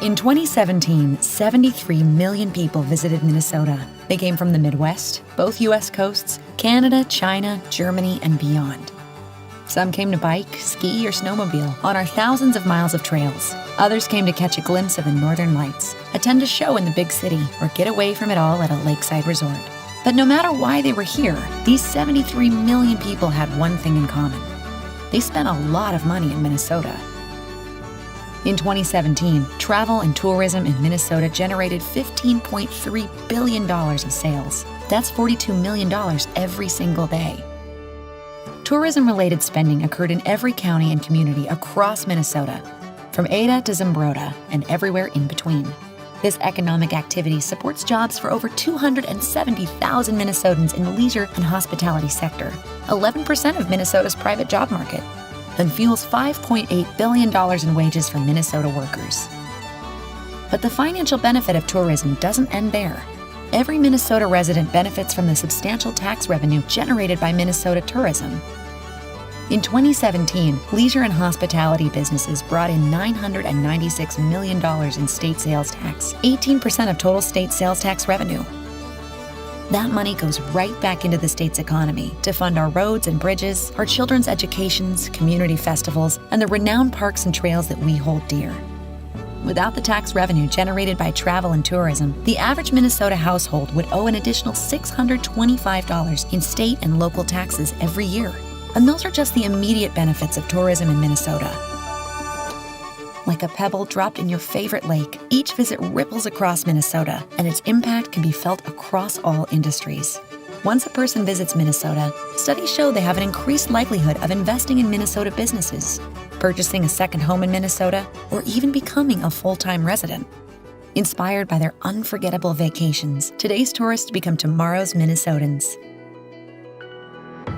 In 2017, 73 million people visited Minnesota. They came from the Midwest, both U.S. coasts, Canada, China, Germany, and beyond. Some came to bike, ski, or snowmobile on our thousands of miles of trails. Others came to catch a glimpse of the Northern Lights, attend a show in the big city, or get away from it all at a lakeside resort. But no matter why they were here, these 73 million people had one thing in common. They spent a lot of money in Minnesota. In 2017, travel and tourism in Minnesota generated $15.3 billion of sales. That's $42 million every single day. Tourism-related spending occurred in every county and community across Minnesota, from Ada to Zumbrota and everywhere in between. This economic activity supports jobs for over 270,000 Minnesotans in the leisure and hospitality sector, 11% of Minnesota's private job market, and fuels $5.8 billion in wages for Minnesota workers. But the financial benefit of tourism doesn't end there. Every Minnesota resident benefits from the substantial tax revenue generated by Minnesota tourism. In 2017, leisure and hospitality businesses brought in $996 million in state sales tax, 18% of total state sales tax revenue. That money goes right back into the state's economy to fund our roads and bridges, our children's educations, community festivals, and the renowned parks and trails that we hold dear. Without the tax revenue generated by travel and tourism, the average Minnesota household would owe an additional $625 in state and local taxes every year. And those are just the immediate benefits of tourism in Minnesota. Like a pebble dropped in your favorite lake, each visit ripples across Minnesota, and its impact can be felt across all industries. Once a person visits Minnesota, studies show they have an increased likelihood of investing in Minnesota businesses, purchasing a second home in Minnesota, or even becoming a full-time resident. Inspired by their unforgettable vacations, today's tourists become tomorrow's Minnesotans.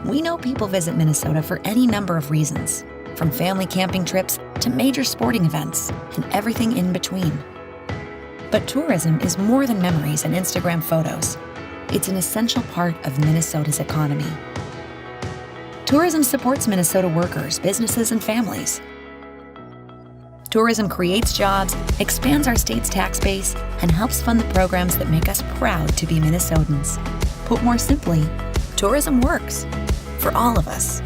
We know people visit Minnesota for any number of reasons, from family camping trips to major sporting events and everything in between. But tourism is more than memories and Instagram photos. It's an essential part of Minnesota's economy. Tourism supports Minnesota workers, businesses, and families. Tourism creates jobs, expands our state's tax base, and helps fund the programs that make us proud to be Minnesotans. Put more simply, tourism works for all of us.